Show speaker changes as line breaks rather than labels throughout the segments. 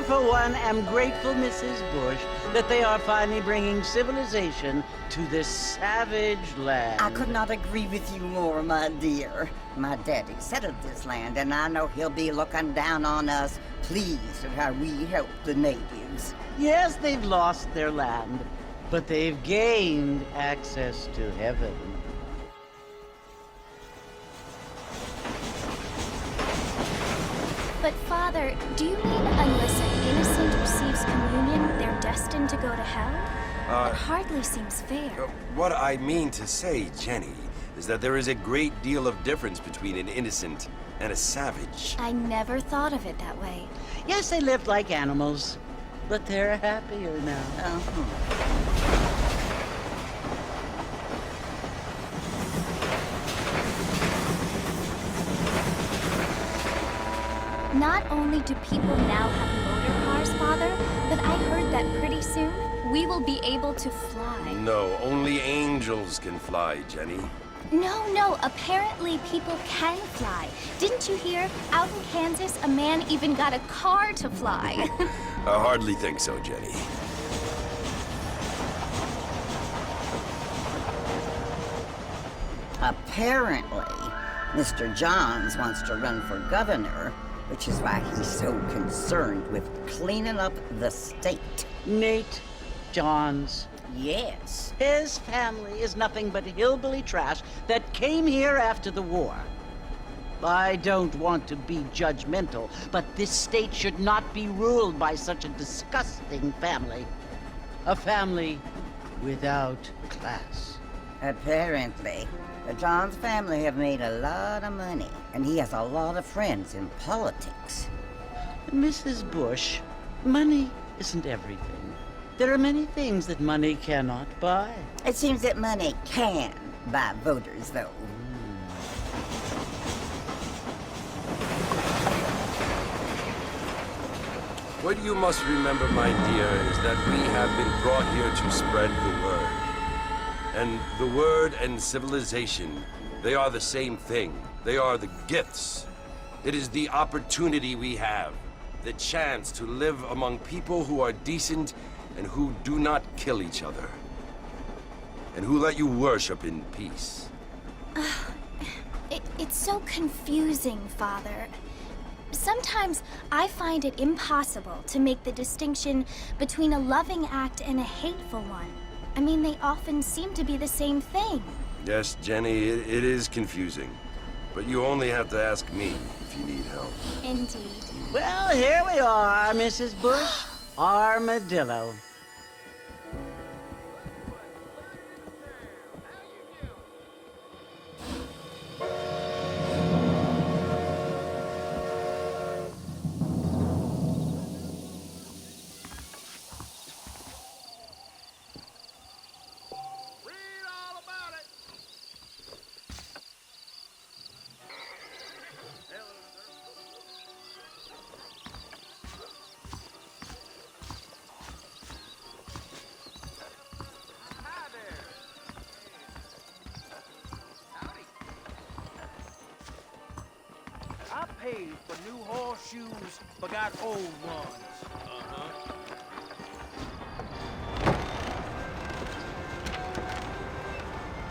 for one, am grateful, Mrs. Bush, that they are finally bringing civilization to this savage land.
I could not agree with you more, my dear. My daddy settled this land, and I know he'll be looking down on us, pleased at how we help the natives.
Yes, they've lost their land, but they've gained access to heaven.
But Father, do you mean unless an innocent receives communion, they're destined to go to hell? That hardly seems fair.
What I mean to say, Jenny, is that there is a great deal of difference between an innocent and a savage.
I never thought of it that way.
Yes, they lived like animals, but they're happier now.
Not only do people now have motor cars, Father, but I heard that pretty soon we will be able to fly.
No, only angels can fly, Jenny.
No, apparently people can fly. Didn't you hear? Out in Kansas, a man even got a car to fly.
I hardly think so, Jenny.
Apparently, Mr. Johns wants to run for governor, which is why he's so concerned with cleaning up the state.
Nate Johns.
Yes.
His family is nothing but hillbilly trash that came here after the war. I don't want to be judgmental, but this state should not be ruled by such a disgusting family. A family without class.
Apparently. The Johns family have made a lot of money, and he has a lot of friends in politics.
Mrs. Bush, money isn't everything. There are many things that money cannot buy.
It seems that money can buy voters, though.
What you must remember, my dear, is that we have been brought here to spread the word. And the word and civilization, they are the same thing. They are the gifts. It is the opportunity we have, the chance to live among people who are decent and who do not kill each other, and who let you worship in peace.
It's so confusing, Father. Sometimes I find it impossible to make the distinction between a loving act and a hateful one. I mean, they often seem to be the same thing.
Yes, Jenny, it is confusing. But you only have to ask me if you need help.
Indeed.
Well, here we are, Mrs. Bush. Armadillo.
I paid for new horseshoes, but got old ones.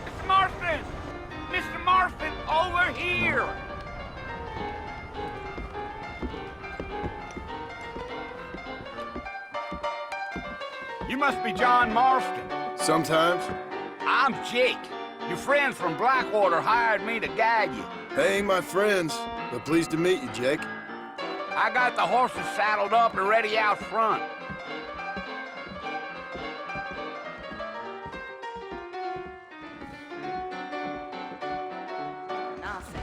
Mr. Marston! Mr. Marston, over here! You must be John Marston.
Sometimes.
I'm Jake. Your friends from Blackwater hired me to guide you.
They ain't my friends, but pleased to meet you, Jake.
I got the horses saddled up and ready out front.
Nonsense.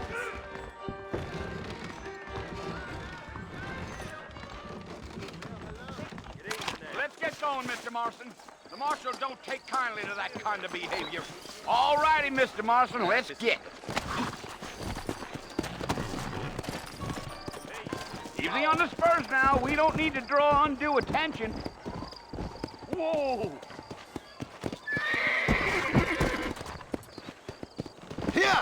Let's get going, Mr. Marston. The marshals don't take kindly to that kind of behavior. All righty, Mr. Marston, let's get. Easy on the spurs now. We don't need to draw undue attention. Whoa!
Here!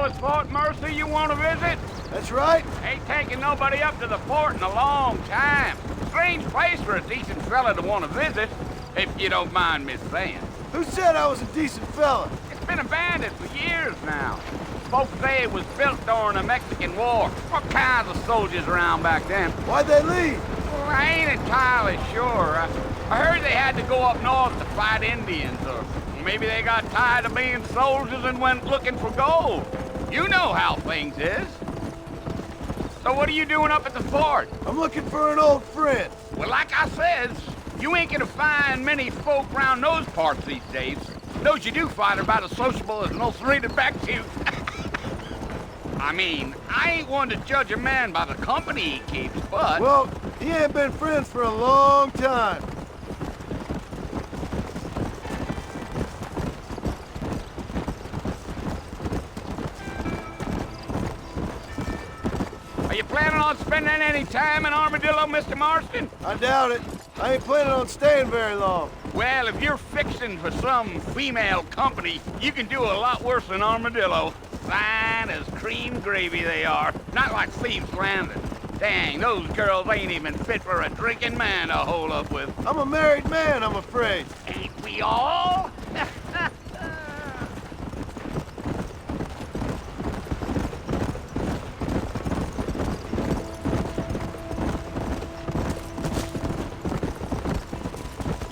Dallas Fort Mercer you want to visit?
That's right.
Ain't taking nobody up to the fort in a long time. Strange place for a decent fella to want to visit, if you don't mind me saying.
Who said I was a decent fella?
It's been abandoned for years now. Folks say it was built during the Mexican War. What kinds of soldiers around back then?
Why'd they leave?
Well, I ain't entirely sure. I heard they had to go up north to fight Indians, or maybe they got tired of being soldiers and went looking for gold. You know how things is. So what are you doing up at the fort?
I'm looking for an old friend.
Well, like I says, you ain't gonna find many folk round those parts these days. Those you do find are about as sociable as an ulcerated back tooth. I mean, I ain't one to judge a man by the company he keeps, but...
Well, he ain't been friends for a long time.
Are you planning on spending any time in Armadillo, Mr. Marston?
I doubt it. I ain't planning on staying very long.
Well, if you're fixing for some female company, you can do a lot worse than Armadillo. Fine as cream gravy they are. Not like Thieves Landing. Dang, those girls ain't even fit for a drinking man to hole up with.
I'm a married man, I'm afraid.
Ain't we all?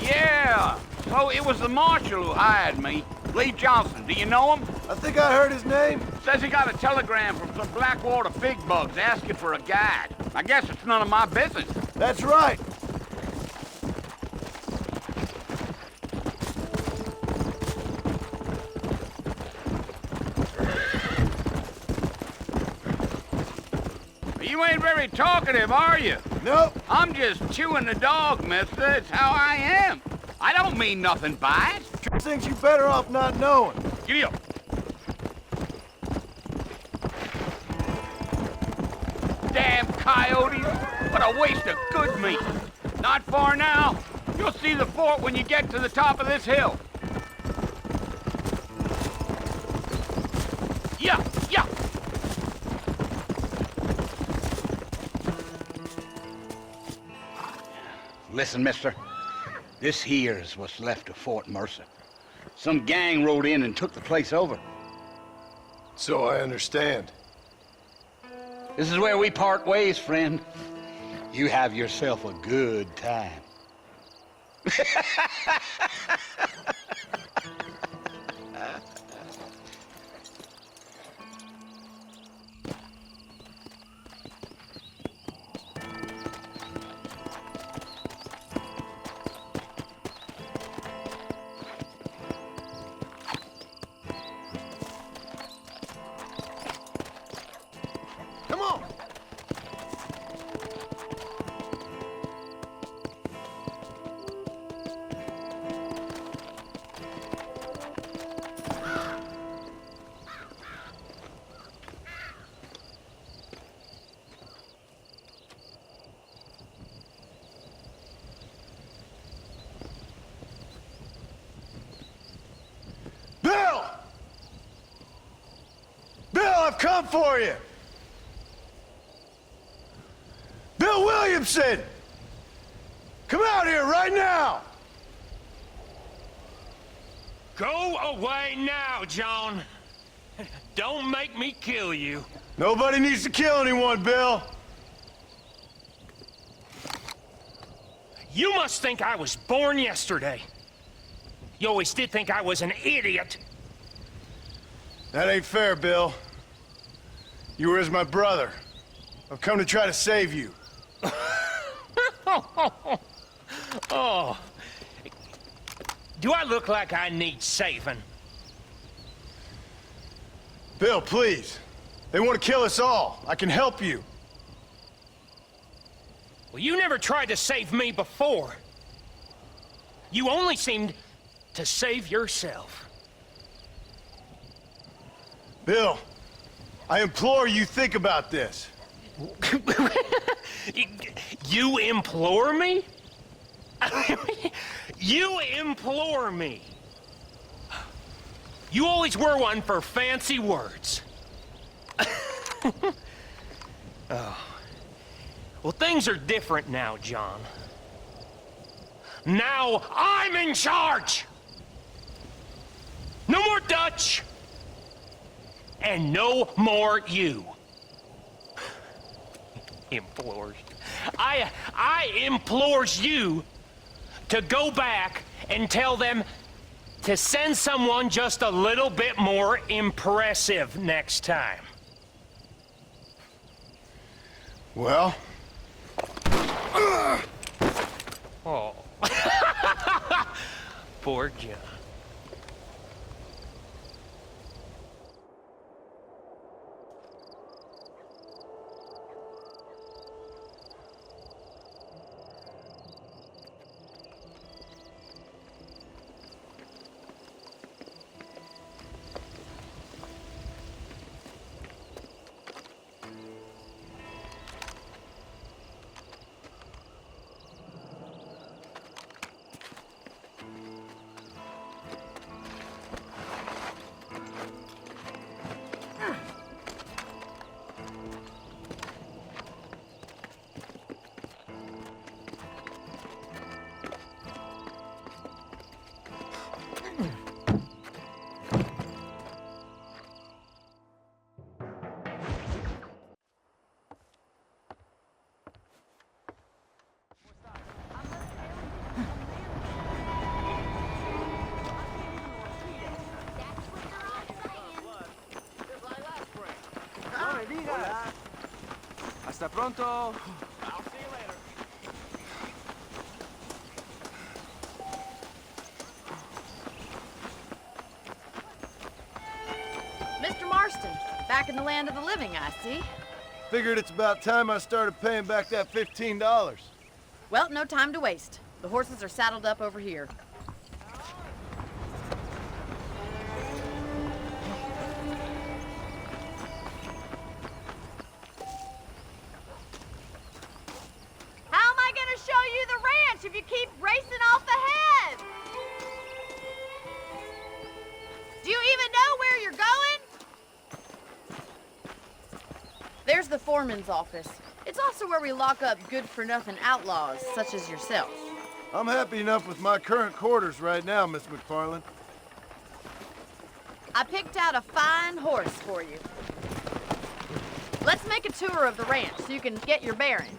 Yeah, so it was the marshal who hired me. Lee Johnson, do you know him?
I think I heard his name.
Says he got a telegram from some Blackwater fig bugs asking for a guide. I guess it's none of my business.
That's right.
You ain't very talkative, are you?
Nope.
I'm just chewing the dog, mister. It's how I am. I don't mean nothing by it.
Things you better off not knowing.
Giddy up. Damn coyotes. What a waste of good meat. Not far now. You'll see the fort when you get to the top of this hill. Yeah, yeah. Listen, mister. This here's what's left of Fort Mercer. Some gang rode in and took the place over.
So I understand.
This is where we part ways, friend. You have yourself a good time.
Come on. Bill! Bill, I've come for you! Bill Williamson! Come out here right now!
Go away now, John. Don't make me kill you.
Nobody needs to kill anyone, Bill.
You must think I was born yesterday. You always did think I was an idiot.
That ain't fair, Bill. You were as my brother. I've come to try to save you.
Oh. Do I look like I need saving?
Bill, please. They want to kill us all. I can help you.
Well, you never tried to save me before. You only seemed to save yourself.
Bill, I implore you think about this.
You implore me? You implore me. You always were one for fancy words. Well, things are different now, John. Now I'm in charge! No more Dutch! And no more you. Implores. I implores you to go back and tell them to send someone just a little bit more impressive next time.
Well?
Oh. Poor John.
Hasta pronto.
I'll see you later.
Mr. Marston, back in the land of the living, I see.
Figured it's about time I started paying back that $15.
Well, no time to waste. The horses are saddled up over here. How am I gonna show you the ranch if you keep racing off ahead? Do you even know where you're going? There's the foreman's office. It's also where we lock up good-for-nothing outlaws, such as yourself.
I'm happy enough with my current quarters right now, Miss McFarland.
I picked out a fine horse for you. Let's make a tour of the ranch so you can get your bearings.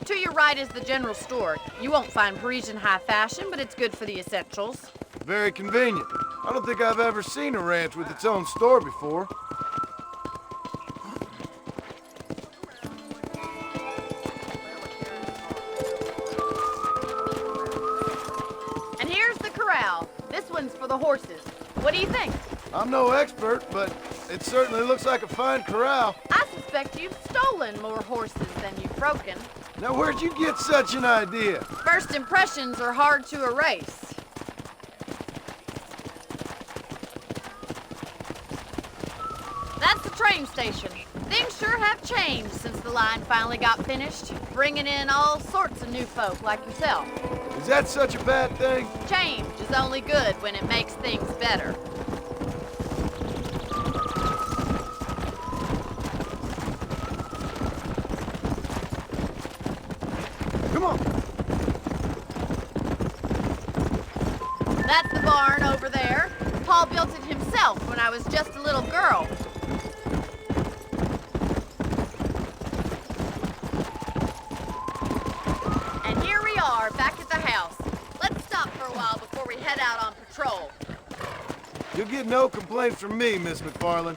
To your right is the general store. You won't find Parisian high fashion, but it's good for the essentials.
Very convenient. I don't think I've ever seen a ranch with its own store before.
And here's the corral. This one's for the horses. What do you think?
I'm no expert, but it certainly looks like a fine corral.
I suspect you've stolen more horses than you've broken.
Now, where'd you get such an idea?
First impressions are hard to erase. That's the train station. Things sure have changed since the line finally got finished, bringing in all sorts of new folk like yourself.
Is that such a bad thing?
Change is only good when it makes things better.
Come on.
That's the barn over there. Paul built it himself when I was just a little girl. And here we are, back at the house. Let's stop for a while before we head out on patrol.
You'll get no complaints from me, Miss McFarland.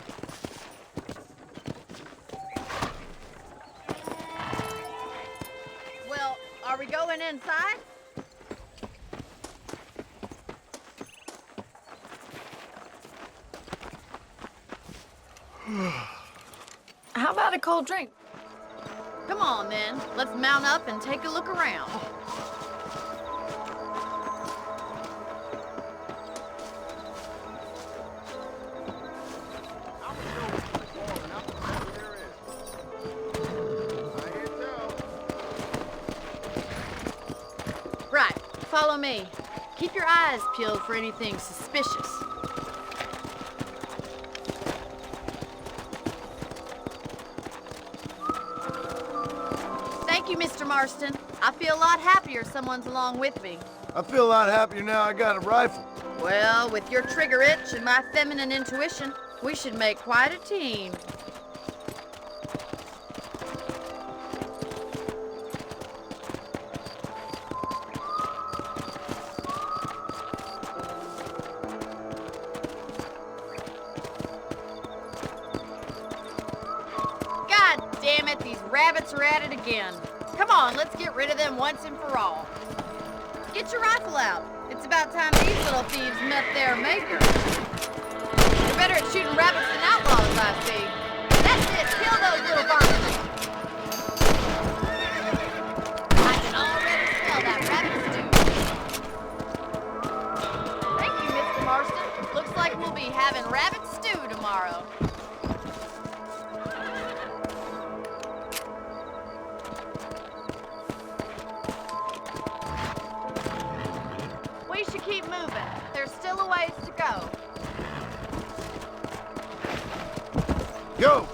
Well, are we going inside?
How about a cold drink?
Come on, then. Let's mount up and take a look around. follow me. Keep your eyes peeled for anything suspicious. Thank you, Mr. Marston. I feel a lot happier someone's along with me.
I feel a lot happier now I got a rifle.
Well, with your trigger itch and my feminine intuition, we should make quite a team. God damn it, these rabbits are at it again. Come on, let's get rid of them once and for all. Get your rifle out. It's about time these little thieves met their maker. You're better at shooting rabbits than outlaws, I see. That's it, kill those little varmints. I can already smell that rabbit stew. Thank you, Mr. Marston. Looks like we'll be having rabbit stew tomorrow. We should keep moving. There's still a ways to go.
Go!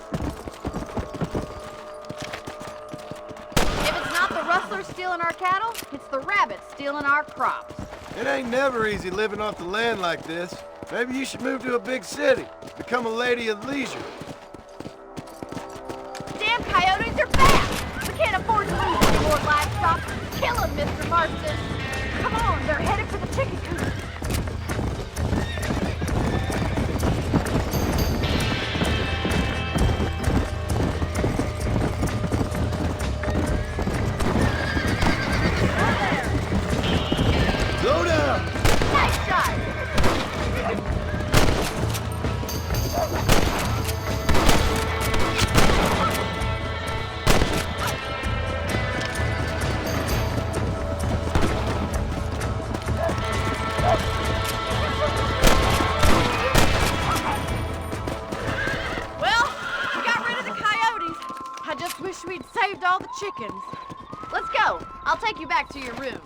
If it's not the rustlers stealing our cattle, it's the rabbits stealing our crops.
It ain't never easy living off the land like this. Maybe you should move to a big city. Become a lady of leisure.
Damn coyotes are back! We can't afford to lose any more livestock. Kill them, Mr. Marston. Come on, they're headed for the chicken coop.
Slow down!
Nice shot! Well, we got rid of the coyotes. I just wish we'd saved all the chickens. Let's go. I'll take you back to your room.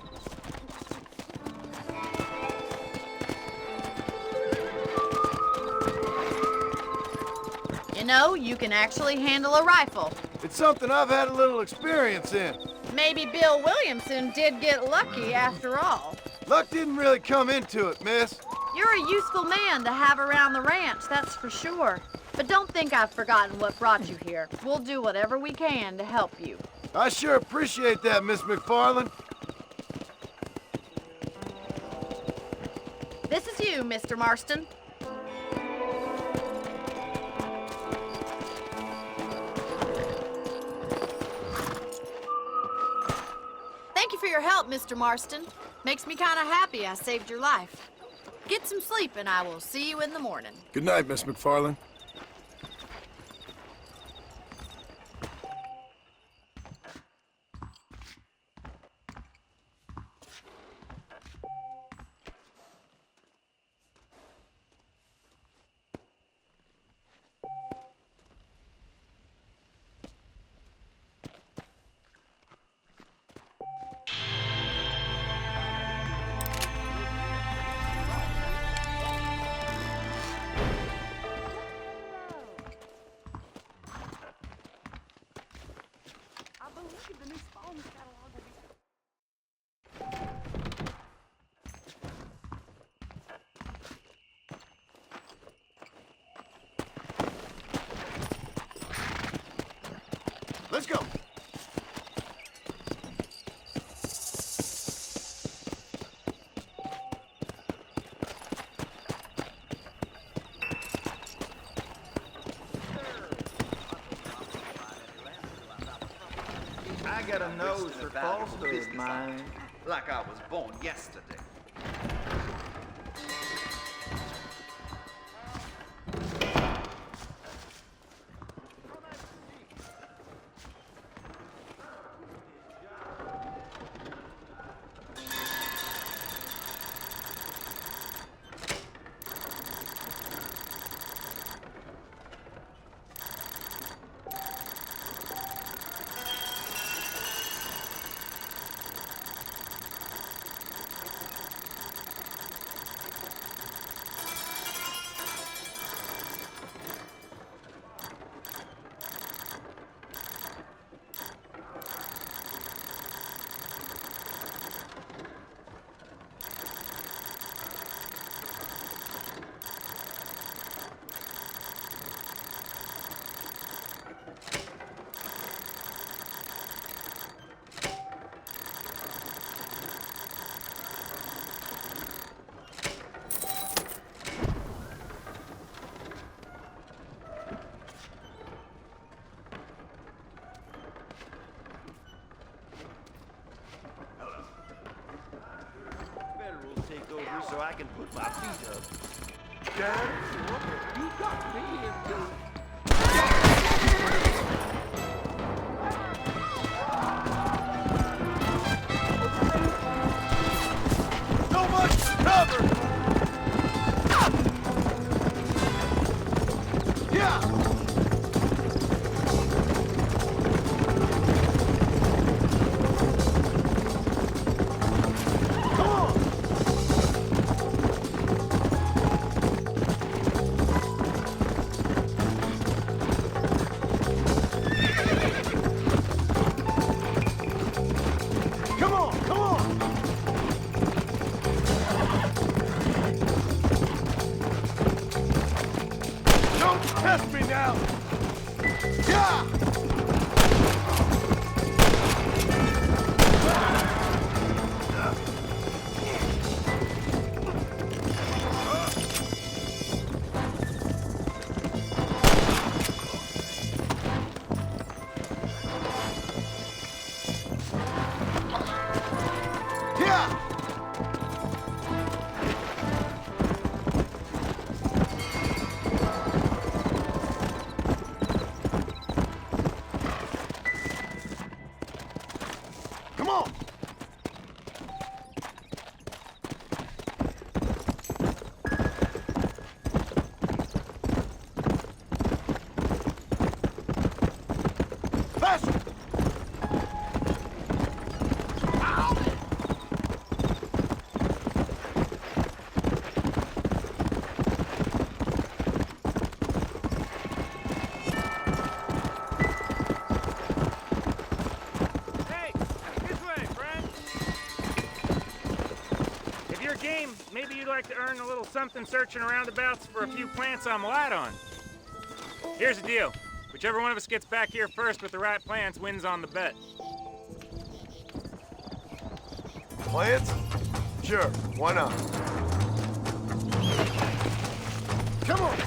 You know, you can actually handle a rifle.
It's something I've had a little experience in.
Maybe Bill Williamson did get lucky after all.
Luck didn't really come into it, miss.
You're a useful man to have around the ranch, that's for sure. But don't think I've forgotten what brought you here. We'll do whatever we can to help you.
I sure appreciate that, Miss McFarland.
This is you, Mr. Marston. Thank you for your help, Mr. Marston. Makes me kind of happy I saved your life. Get some sleep and I will see you in the morning.
Good night, Miss McFarland. Let's go.
I got a nose for falsehood, man. Like I was born yesterday. take over so I can put my feet up. Dad, you got me into...
So much cover! Yeah! Come on! Come on, come on! Don't test me now! Yeah! Yeah! Come on! Faster!
Hey, this way, friend. If you're game, maybe you'd like to earn a little something searching roundabouts for a few plants I'm light on. Here's the deal. Whichever one of us gets back here first with the right plants wins on the bet.
Plants? Sure, why not? Come on!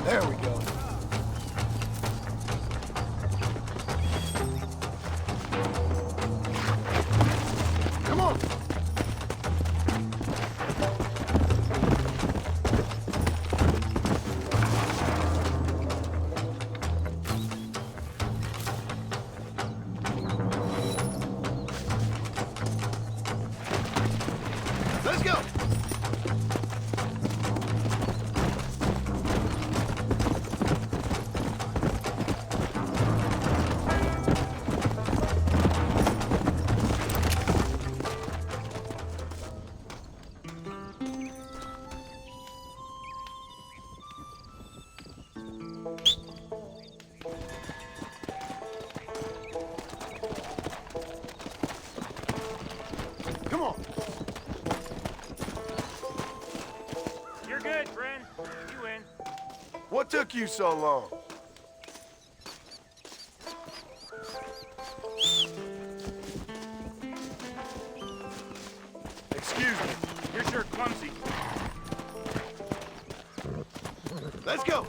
There we go. Come on! Let's go! Come on!
You're good, friend. You win.
What took you so long? Excuse me.
You're sure clumsy.
Let's go!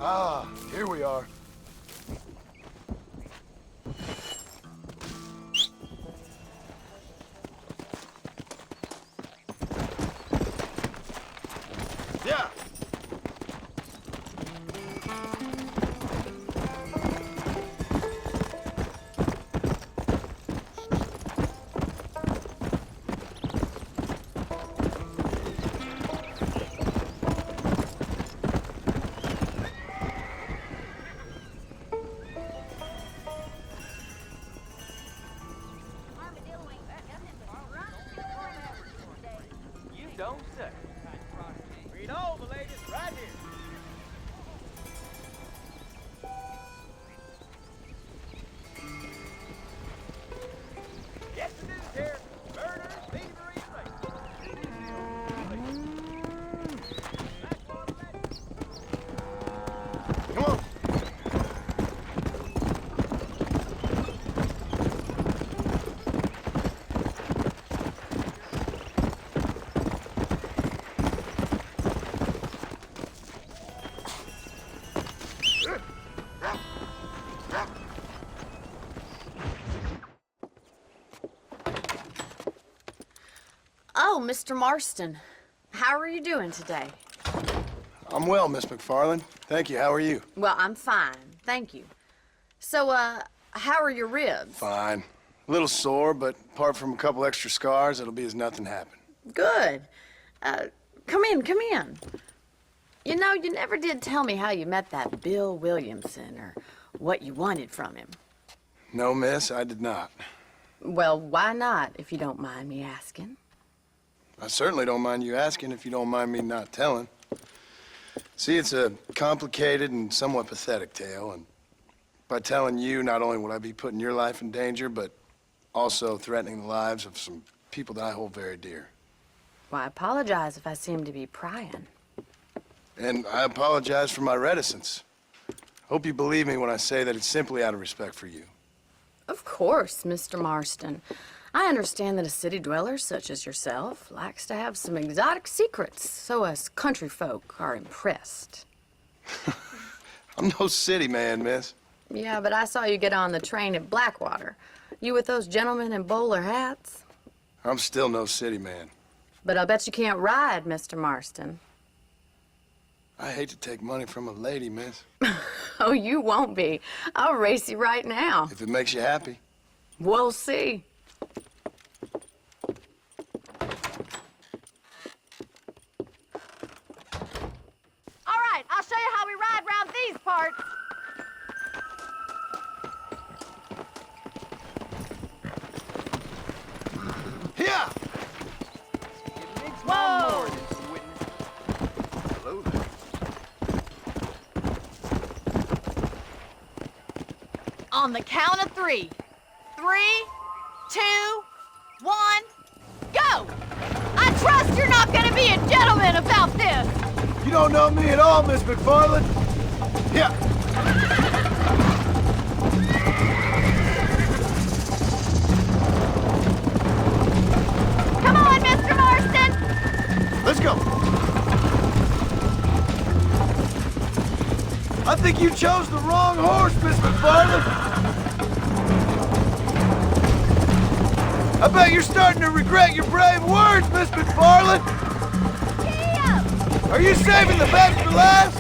Ah, here we are. Yeah.
You don't say. Read all the latest right here. Yes, it is here.
Oh, Mr. Marston. How are you doing today?
I'm well, Miss McFarland. Thank you. How are you?
Well, I'm fine. Thank you. So, how are your ribs?
Fine. A little sore, but apart from a couple extra scars, it'll be as nothing happened.
Good. Come in, come in. You know, you never did tell me how you met that Bill Williamson or what you wanted from him.
No, miss, I did not.
Well, why not, if you don't mind me asking?
I certainly don't mind you asking if you don't mind me not telling. See, it's a complicated and somewhat pathetic tale, and by telling you, not only would I be putting your life in danger, but also threatening the lives of some people that I hold very dear.
Well, I apologize if I seem to be prying.
And I apologize for my reticence. Hope you believe me when I say that it's simply out of respect for you.
Of course, Mr. Marston. I understand that a city dweller such as yourself likes to have some exotic secrets, so us country folk are impressed.
I'm no city man, miss.
Yeah, but I saw you get on the train at Blackwater. You with those gentlemen in bowler hats?
I'm still no city man.
But I'll bet you can't ride, Mr. Marston.
I hate to take money from a lady, miss.
Oh, you won't be. I'll race you right now.
If it makes you happy.
We'll see.
All right, I'll show you how we ride round these parts.
Here!
Whoa!
Hello there.
On the count of 3. 3, 2, 1, go! I trust you're not gonna be a gentleman about this!
You don't know me at all, Miss McFarland. Here!
Come on, Mr. Marston!
Let's go! I think you chose the wrong horse, Miss McFarland. I bet you're starting to regret your brave words, Miss McFarland. Are you saving the best for last?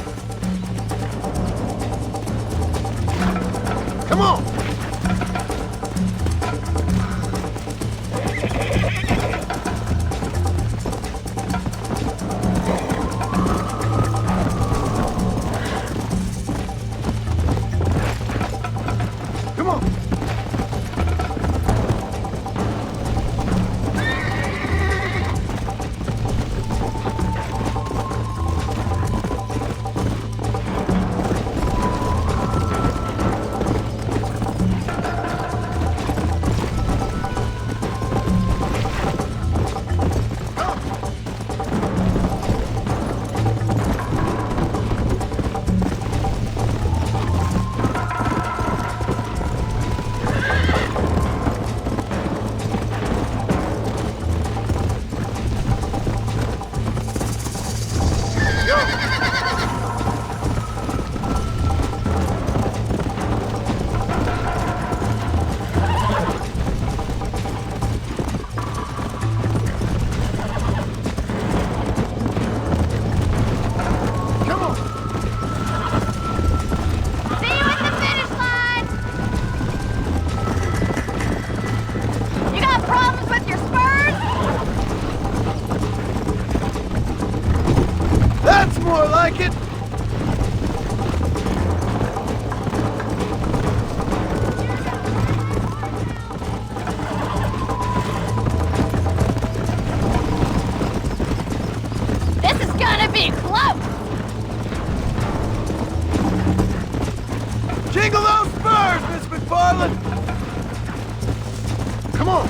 Come on. Come on. More like it.
This is gonna be close!
Jingle those spurs, Miss McFarland. Come on.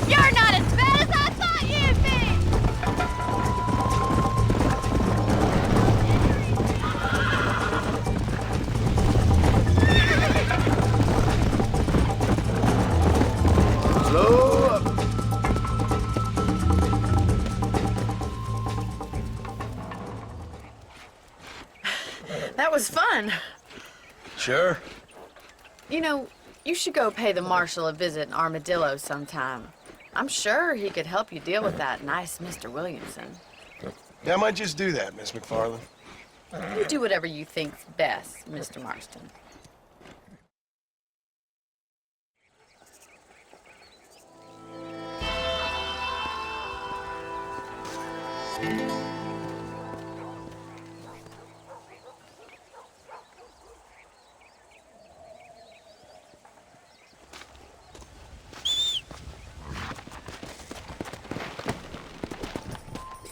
You're not as bad as I thought you'd be!
Slow up.
That was fun.
Sure.
You know, you should go pay the marshal a visit in Armadillo sometime.
I'm sure he could help you deal with that nice Mr. Williamson.
Yeah, I might just do that, Miss McFarland.
You do whatever you think's best, Mr. Marston.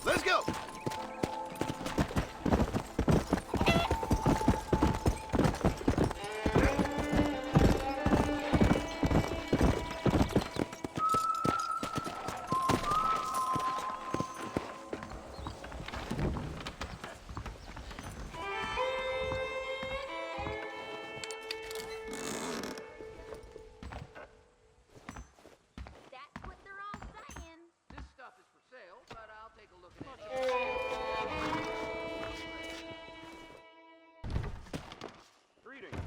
Let's go!
That's what they're all saying.
This stuff is for sale, but I'll take a look at it. Greetings.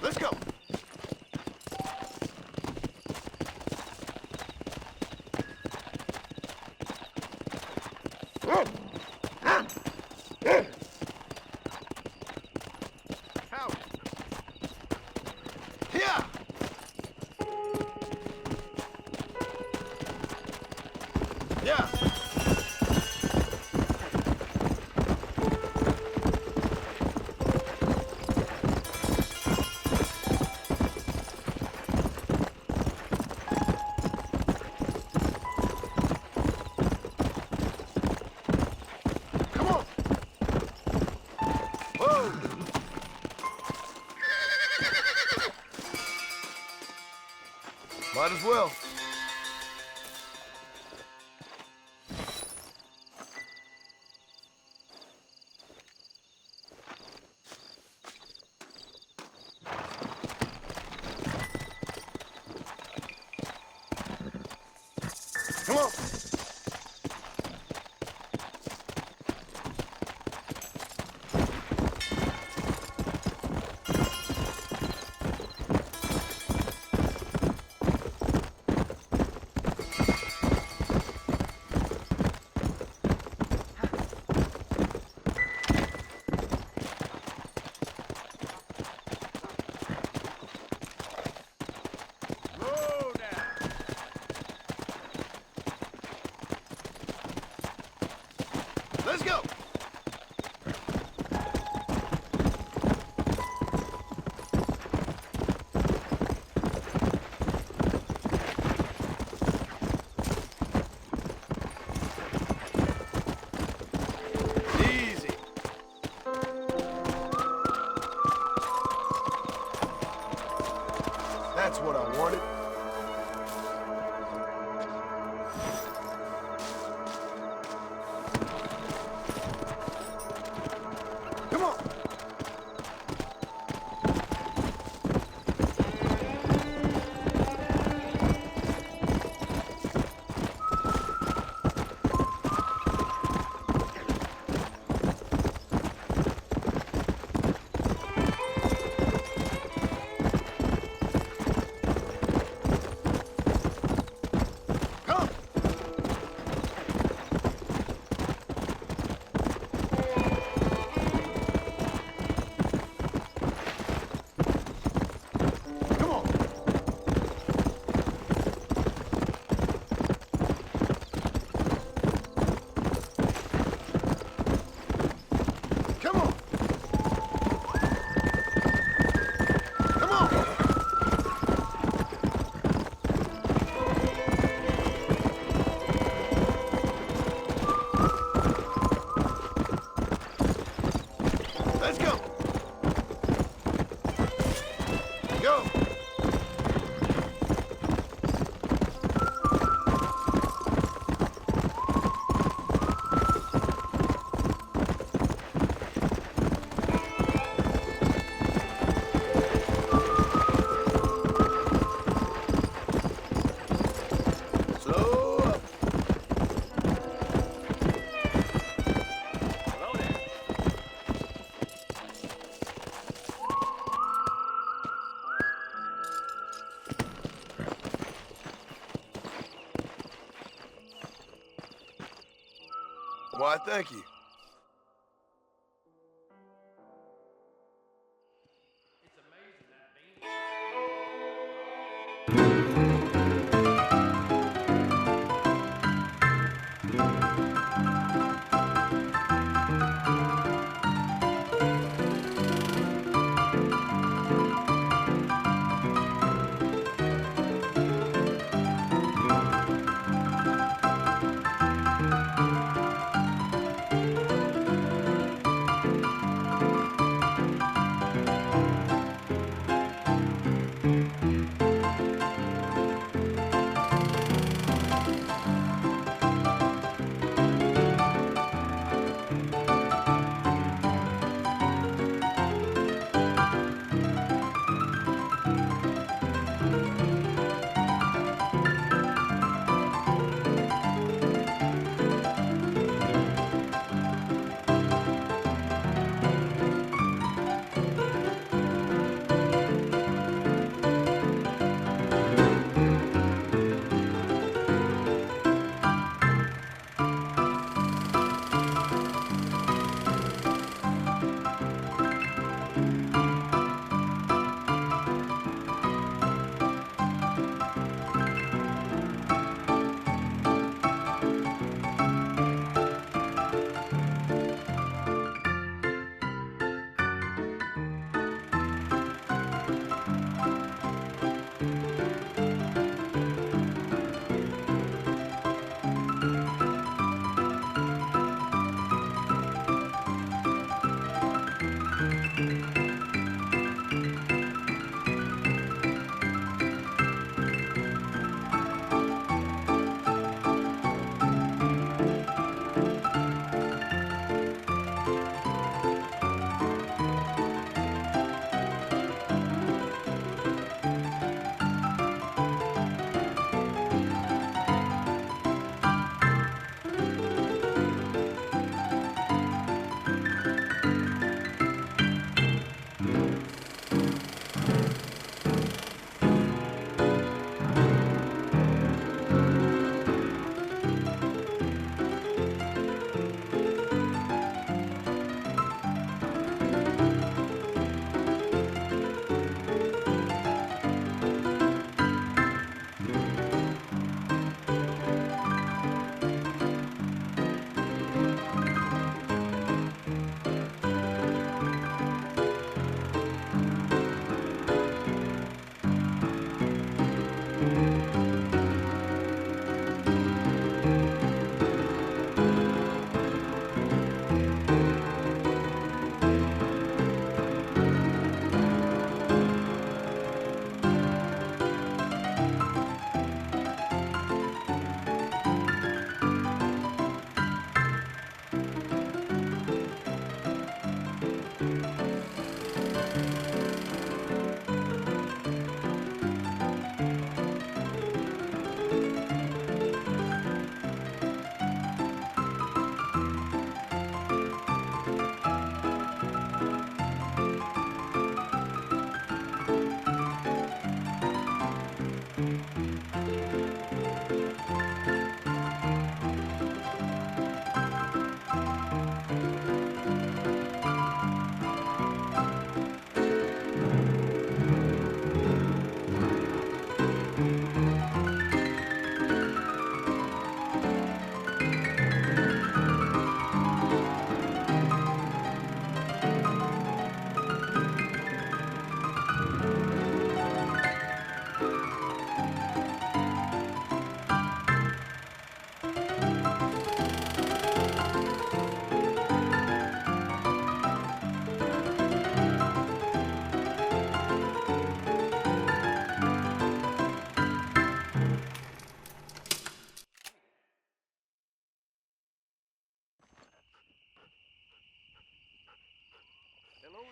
Let's go!
Howdy.
Yeah! Yeah! Come on! Whoa! Might as well. Come on.
Roll now.
Let's go! Easy. That's what I wanted. Why, thank you.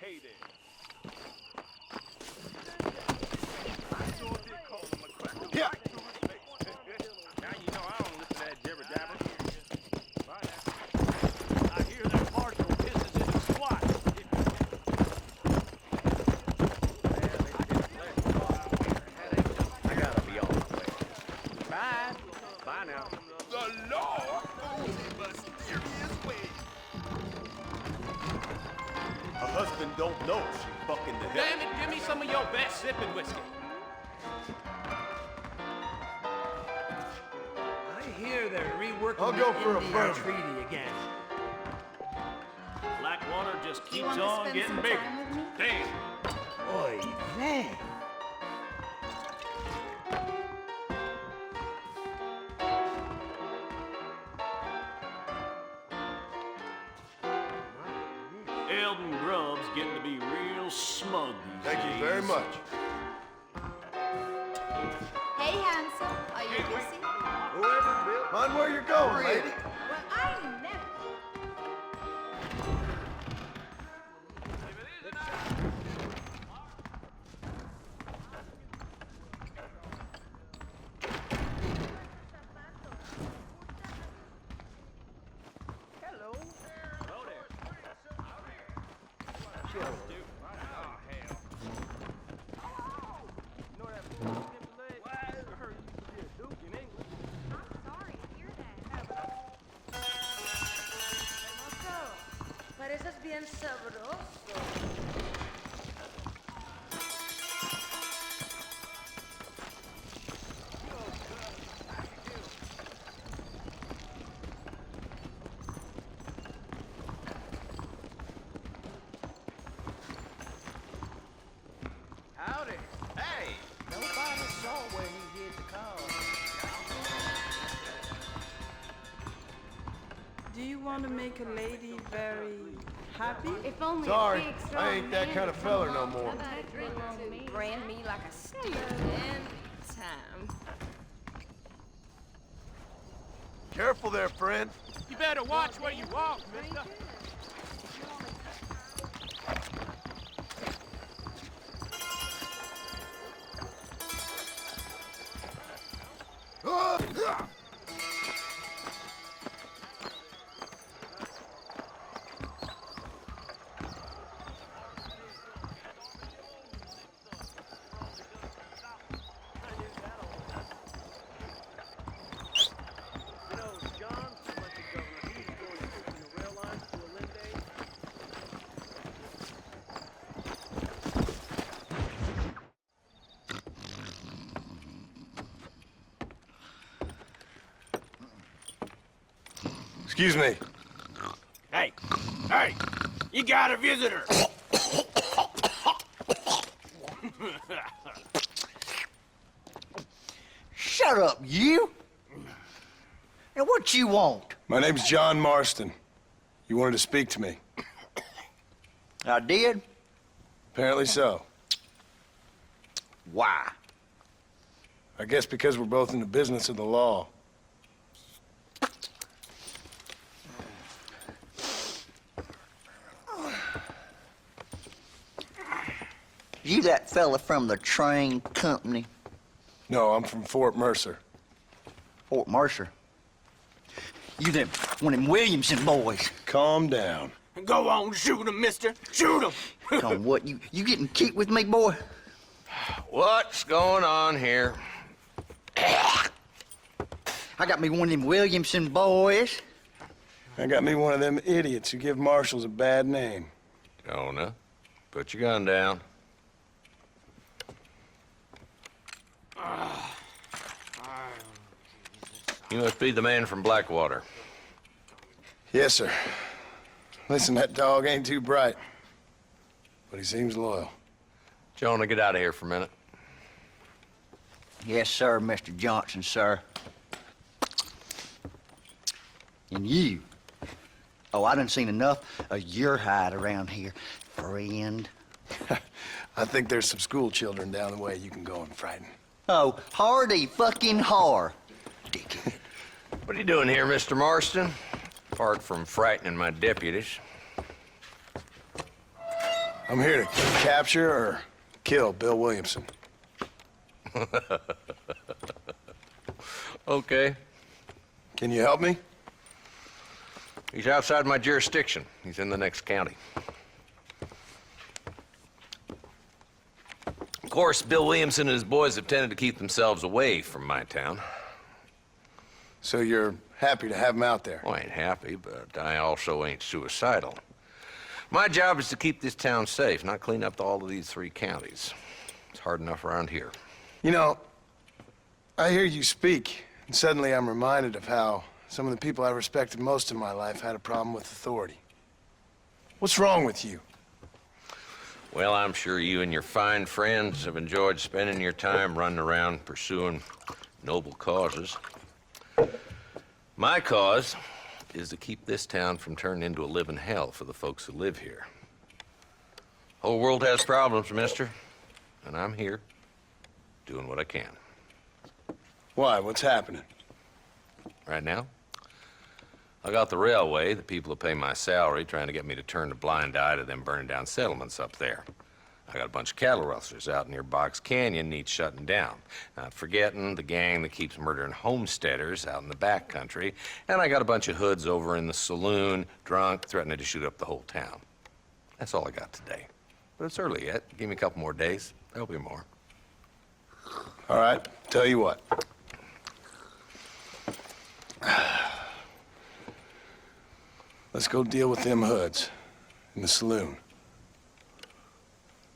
Hey there.
Yeah.
Now you know I don't listen to that jibber jabber. I hear that Marshall pisses in his squat. I gotta be on my way. Bye. Bye now.
The law owes a mysterious way Marston don't know she's fucking the hell.
Damn it, give me some of your best sipping whiskey.
I hear they're reworking
I'll go for a
Indian
bourbon.
treaty again.
Blackwater just
Do you
keeps
want to
on
spend
getting
some
bigger.
time with me?
Damn.
Oy vey.
Eldon Grubb's getting to be real smug these
Thank
days.
you very much.
Hey, handsome. Are you busy?
Mind where you're going, lady.
Well, I never.
Hello. Hello there.
Pareces bien sabroso.
Howdy. Hey. Nobody saw where he hid the car.
Do you want to make a lady very happy?
If only
Sorry,
a big,
I
strong
ain't that
man
kind of
would
feller
come
no
along
more.
and have a drink to me.
Brand me like a steer in time.
Careful there, friend.
You better watch where you walk, mister.
Excuse me.
Hey, hey, you got a visitor.
Shut up, you! And what you want?
My name's John Marston. You wanted to speak to me.
I did?
Apparently so.
Why?
I guess because we're both in the business of the law.
You that fella from the train company?
No, I'm from Fort Mercer.
Fort Mercer? You them, one of them Williamson boys.
Calm down.
Go on, shoot him, mister. Shoot him.
Come on, what, you getting kicked with me, boy?
What's going on here?
I got me one of them Williamson boys.
I got me one of them idiots who give marshals a bad name.
Jonah, put your gun down. You must be the man from Blackwater.
Yes, sir. Listen, that dog ain't too bright, but he seems loyal.
Jonah, get out of here for a minute.
Yes, sir, Mr. Johnson, sir. And you. Oh, I done seen enough of your hide around here, friend.
I think there's some school children down the way you can go and frighten.
Oh, hardy fucking har. Dickhead.
What are you doing here, Mr. Marston? Apart from frightening my deputies.
I'm here to capture or kill Bill Williamson.
Okay.
Can you help me?
He's outside my jurisdiction. He's in the next county. Of course, Bill Williamson and his boys have tended to keep themselves away from my town.
So you're happy to have him out there?
Well, I ain't happy, but I also ain't suicidal. My job is to keep this town safe, not clean up all of these 3 counties. It's hard enough around here.
You know, I hear you speak, and suddenly I'm reminded of how some of the people I respected most in my life had a problem with authority. What's wrong with you?
Well, I'm sure you and your fine friends have enjoyed spending your time running around pursuing noble causes. My cause is to keep this town from turning into a living hell for the folks who live here. Whole world has problems, mister, and I'm here doing what I can.
Why? What's happening?
Right now, I got the railway, the people who pay my salary, trying to get me to turn a blind eye to them burning down settlements up there. I got a bunch of cattle rustlers out near Box Canyon needs shutting down. Not forgetting the gang that keeps murdering homesteaders out in the back country. And I got a bunch of hoods over in the saloon, drunk, threatening to shoot up the whole town. That's all I got today. But it's early yet. Give me a couple more days. There'll be more.
All right, tell you what. Let's go deal with them hoods in the saloon.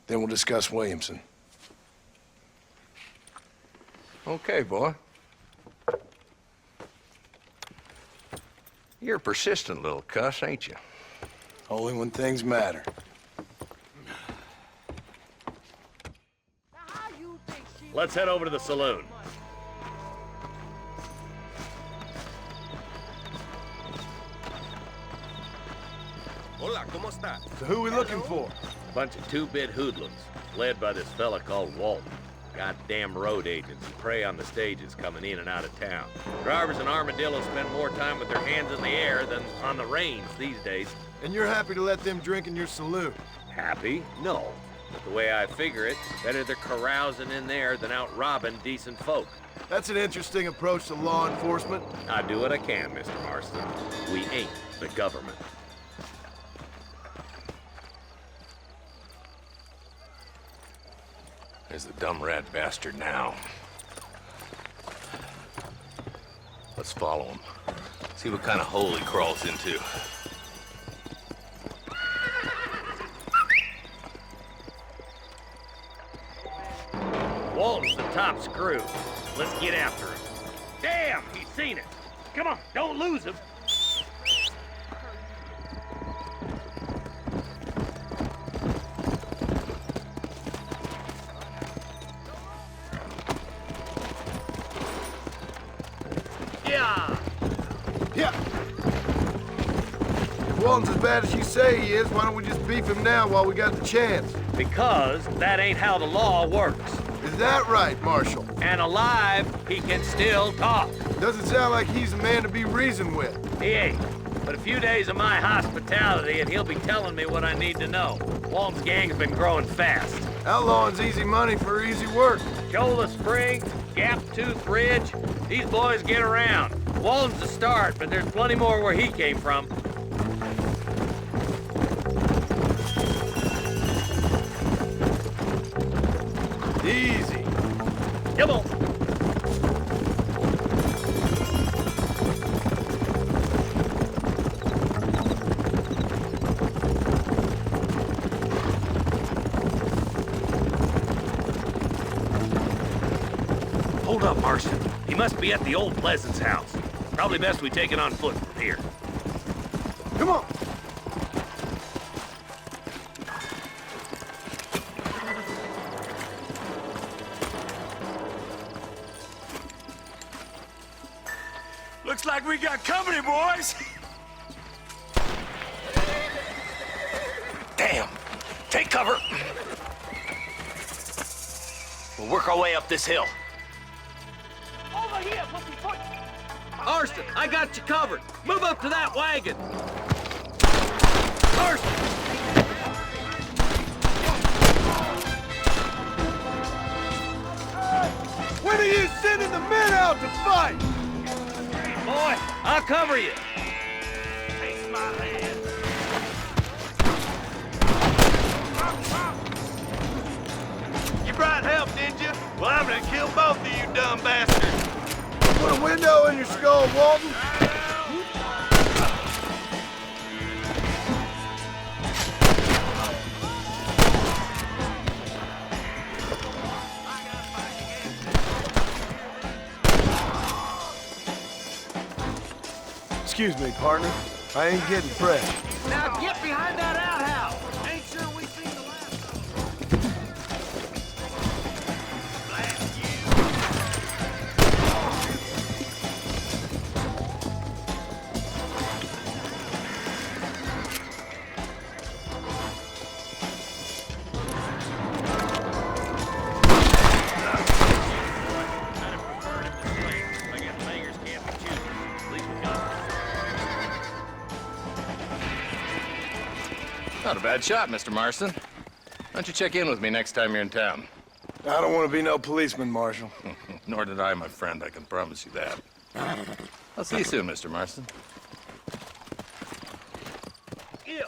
Then we'll discuss Williamson.
Okay, boy. You're a persistent little cuss, ain't you?
Only when things matter.
Let's head over to the saloon.
Hola, ¿cómo está?
So who are we looking for?
Bunch of two-bit hoodlums, led by this fella called Walton. Goddamn road agents who prey on the stages coming in and out of town. Drivers in Armadillo spend more time with their hands in the air than on the reins these days.
And you're happy to let them drink in your saloon?
Happy? No. But the way I figure it, better they're carousing in there than out robbing decent folk.
That's an interesting approach to law enforcement.
I do what I can, Mr. Marston. We ain't the government.
There's the dumb rat bastard now. Let's follow him. See what kind of hole he crawls into.
Walton's the top screw. Let's get after him. Damn, he's seen it. Come on, don't lose him.
Walton's as bad as you say he is, why don't we just beef him now while we got the chance?
Because that ain't how the law works.
Is that right, Marshal?
And alive, he can still talk.
Doesn't sound like he's a man to be reasoned with.
He ain't. But a few days of my hospitality and he'll be telling me what I need to know. Walton's gang's been growing fast.
Outlawing's easy money for easy work.
Cholla Spring, Gap Tooth Ridge, these boys get around. Walton's the start, but there's plenty more where he came from.
Easy.
Come on. Hold up, Marston. He must be at the old Pleasance house. Probably best we take it on foot from here.
Come on.
Looks like we got company, boys.
Damn! Take cover! We'll work our way up this hill.
Over here, pussy.
Marston, I got you covered. Move up to that wagon. Marston!
When are you sending the men out to fight?
Boy, I'll cover you.
Take my hand.
You brought help, did you?
Well, I'm gonna kill both of you dumb bastards.
Put a window in your skull, Walton. Excuse me, partner. I ain't getting fresh.
Now get behind that outhouse! Ain't sure we seen the last of them. Blast you!
Not a bad shot, Mr. Marston. Why don't you check in with me next time you're in town?
I don't want to be no policeman, Marshal.
Nor did I, my friend. I can promise you that. I'll see you soon, Mr. Marston.
Yeah!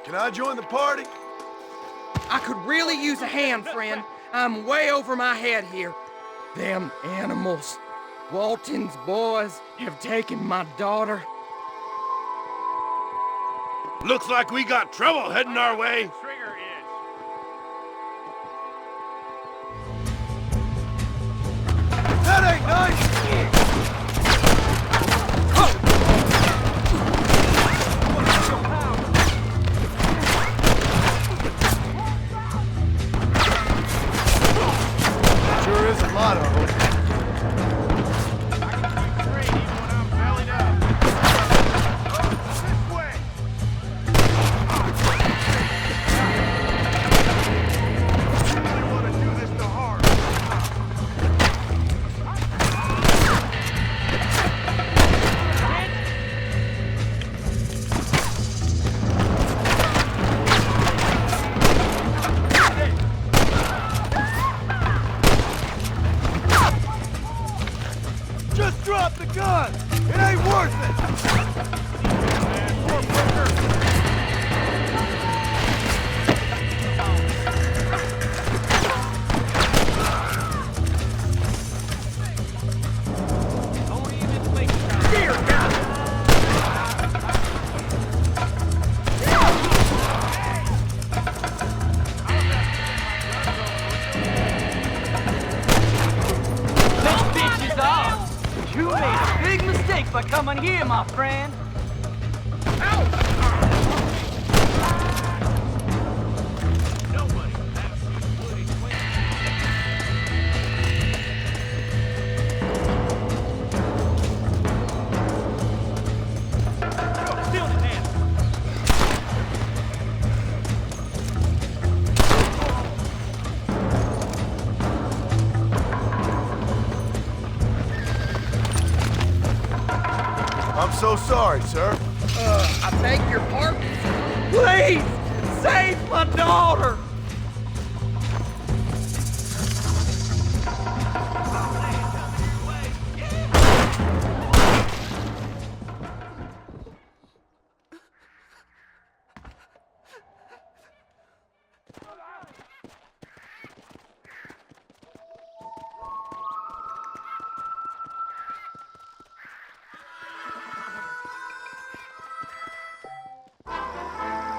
Can I join the party?
I could really use a hand, friend. I'm way over my head here. Them animals. Walton's boys have taken my daughter.
Looks like we got trouble heading our way.
That ain't nice! Sure is a lot of them.
done here, my friend.
I'm so sorry, sir.
I beg your pardon. Please, save my daughter!